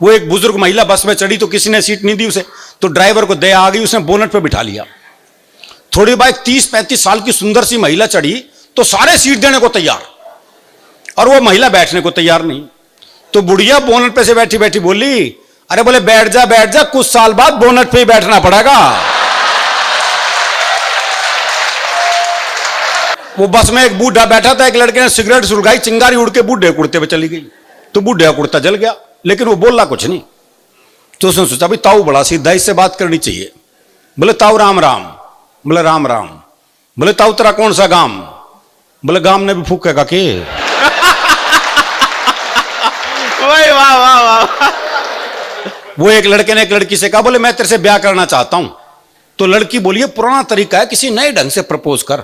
वो एक बुजुर्ग महिला बस में चढ़ी तो किसी ने सीट नहीं दी उसे, तो ड्राइवर को दया आ गई, उसने बोनट पे बिठा लिया। थोड़ी बाद 30-35 साल की सुंदर सी महिला चढ़ी तो सारे सीट देने को तैयार, और वो महिला बैठने को तैयार नहीं। तो बुढ़िया बोनट पे से बैठी बैठी बोली, अरे बोले बैठ जा, कुछ साल बाद बोनट पे ही बैठना पड़ेगा। वो बस में एक बूढ़ा बैठा था, एक लड़के ने सिगरेट सुलगाई, चिंगारी उड़ के बूढ़े कुड़ते पे चली गई, तो बूढ़े कुड़ता जल गया, लेकिन वो बोला कुछ नहीं। तो उसने सोचा भाई ताऊ बड़ा सीधा, इससे बात करनी चाहिए। बोले ताऊ राम राम। बोले राम राम। बोले ताऊ तेरा कौन सा गांव? बोले गांव ने भी फूकेगा के। वाह वाह वाह। वो एक लड़के ने एक लड़की से कहा, बोले मैं तेरे से ब्याह करना चाहता हूं। तो लड़की बोली ये पुराना तरीका है, किसी नए ढंग से प्रपोज कर।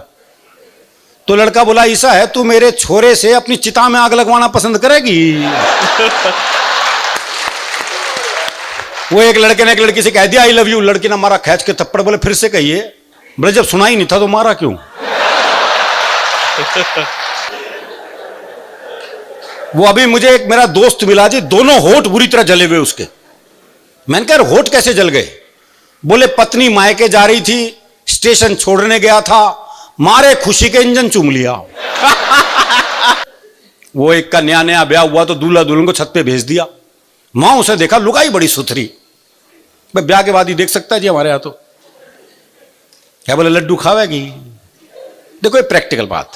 तो लड़का बोला ऐसा है, तू मेरे छोरे से अपनी चिता में आग लगवाना पसंद करेगी? वो एक लड़के ने एक लड़की से कह दिया आई लव यू। लड़की ने मारा खींच के थप्पड़। बोले फिर से कहिए। बोले जब सुना ही नहीं था तो मारा क्यों? वो अभी मुझे एक मेरा दोस्त मिला जी, दोनों होठ बुरी तरह जले हुए उसके। मैंने कहा होठ कैसे जल गए? बोले पत्नी मायके जा रही थी, स्टेशन छोड़ने गया था, मारे खुशी के इंजन चूम लिया। वो एक का नया नया ब्याह हुआ तो दूल्हा दुल्हन को छत पे भेज दिया। मां उसे देखा, लुगाई बड़ी सुथरी, मैं ब्याह के बाद ही देख सकता है जी हमारे यहां तो। क्या बोले लड्डू खावेगी? देखो ये प्रैक्टिकल बात,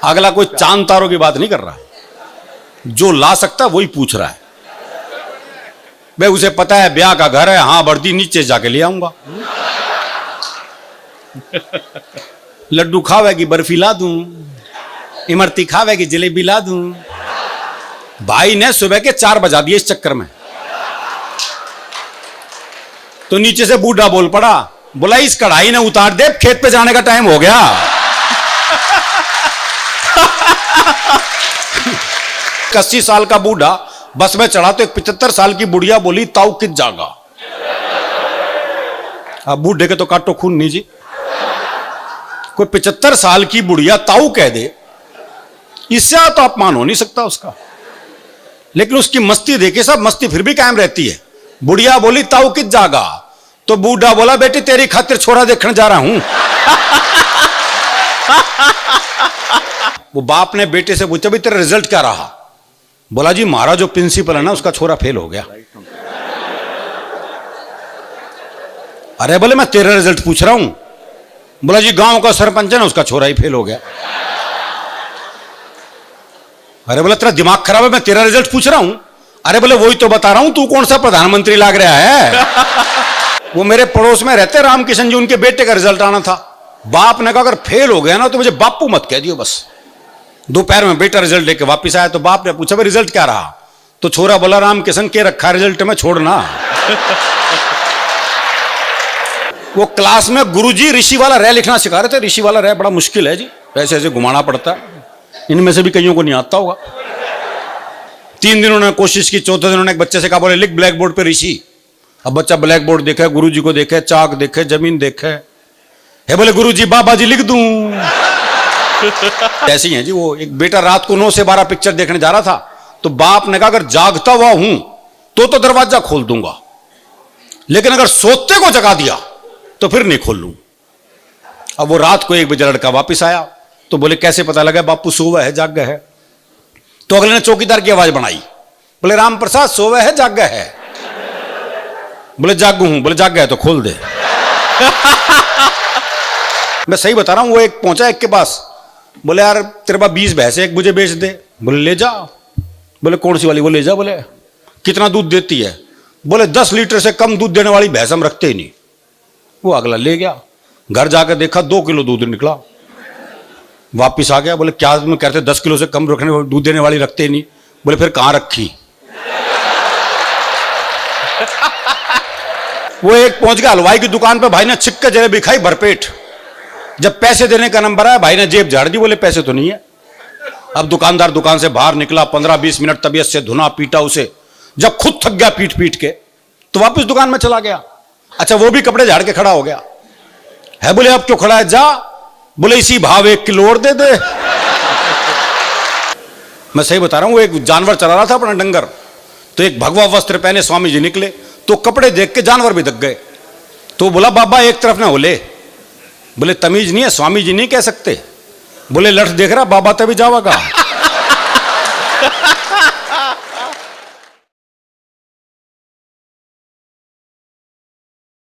अगला कोई चांद तारों की बात नहीं कर रहा, जो ला सकता वही पूछ रहा है। भाई उसे पता है ब्याह का घर है, हां बढ़ती नीचे जाके ले आऊंगा। लड्डू खावेगी बर्फी ला दूं, इमरती खावेगी जलेबी ला दूं। भाई ने सुबह के 4 बजा दिए इस चक्कर में। तो नीचे से बूढ़ा बोल पड़ा, बोला इस कढ़ाई ने उतार दे, खेत पे जाने का टाइम हो गया। 80 साल का बूढ़ा बस में चढ़ा तो एक 75 साल की बुढ़िया बोली ताऊ कित जागा। अब बूढ़े के तो काटो खून नहीं जी। कोई 75 साल की बुढ़िया ताऊ कह दे, इससे तो अपमान हो नहीं सकता उसका। लेकिन उसकी मस्ती देखे सब, मस्ती फिर भी कायम रहती है। बुढ़िया बोली ताऊ कित जागा, तो बूढ़ा बोला बेटी तेरी खातिर छोरा देखने जा रहा हूं। वो बाप ने बेटे से पूछा भी तेरा रिजल्ट क्या रहा? बोला जी हमारा जो प्रिंसिपल है ना उसका छोरा फेल हो गया। अरे बोले मैं तेरा रिजल्ट पूछ रहा हूं। बोला जी गांव का सरपंच है ना उसका छोरा ही फेल हो गया। अरे बोला तेरा दिमाग खराब है, मैं तेरा रिजल्ट पूछ रहा हूं। अरे बोले वही तो बता रहा हूं, तू कौन सा प्रधानमंत्री लाग रहा है? वो मेरे पड़ोस में रहते रामकिशन जी, उनके बेटे का रिजल्ट आना था। बाप ने कहा अगर फेल हो गया ना तो मुझे बापू मत कह दियो बस। दोपहर में बेटा रिजल्ट लेके वापस आया तो बाप ने पूछा भाई रिजल्ट क्या रहा? तो छोरा बोला रामकिशन के रखा रिजल्ट में छोड़ना। वो क्लास में गुरुजी ऋषि वाला रे लिखना सिखा रहे थे। ऋषि वाला रे बड़ा मुश्किल है जी, ऐसे ऐसे घुमाना पड़ता है, इनमें से भी कईयों को नहीं आता होगा। 3 दिन उन्होंने कोशिश की, चौथे दिन उन्होंने एक बच्चे से कहा बोले लिख ब्लैक बोर्ड पे ऋषि। अब बच्चा ब्लैक बोर्ड देखे, गुरुजी को देखे, चाक देखे, जमीन देखे, है बोले गुरुजी बाबा जी लिख दूं। ऐसी है जी। वो एक बेटा रात को 9 से 12 पिक्चर देखने जा रहा था, तो बाप ने कहा अगर जागता हुआ हूं तो दरवाजा खोल दूंगा, लेकिन अगर सोते को जगा दिया तो फिर नहीं खोल लूं। अब वो रात को 1 बजे लड़का वापिस आया, तो बोले कैसे पता लगा बापू सोवा है जाग है? तो अगले ने चौकीदार की आवाज बनाई, बोले राम प्रसाद सोवा है जाग है? बोले जागू हूं। बोले जाग गया तो खोल दे। मैं सही बता रहा हूं। वो एक पहुंचा एक के पास, बोले यार तेरे पास 20 भैंसे, एक मुझे बेच दे। बोले ले जा। बोले कौन सी वाली? वो ले जा। बोले कितना दूध देती है? बोले 10 लीटर से कम दूध देने वाली भैंस हम रखते ही नहीं। वो अगला ले गया, घर जाकर देखा 2 किलो दूध निकला। वापिस आ गया, बोले क्या तुम कहते 10 किलो से कम रखने दूध देने वाली रखते ही नहीं? बोले फिर कहां रखी? वो एक पहुंच गया हलवाई की दुकान पे, भाई ने छिक्के जलेबी खाई भरपेट। जब पैसे देने का नंबर आया, भाई ने जेब झाड़ दी, बोले पैसे तो नहीं है। अब दुकानदार दुकान से बाहर निकला, 15-20 मिनट तबीयत से धुना पीटा उसे। जब खुद थक गया पीट पीट के, तो वापस दुकान में चला गया। अच्छा वो भी कपड़े झाड़ के खड़ा हो गया है। बोले अब क्यों खड़ा है? जा। बोले इसी भाव 1 किलो और दे दे। मैं सही बता रहा हूं। वो एक जानवर चला रहा था अपना डंगर, तो एक भगवा वस्त्र पहने स्वामी जी निकले, तो कपड़े देख के जानवर भी दक गए। तो बोला बाबा एक तरफ ना होले। बोले तमीज नहीं है, स्वामी जी नहीं कह सकते। बोले लठ देख रहा बाबा तभी जावागा।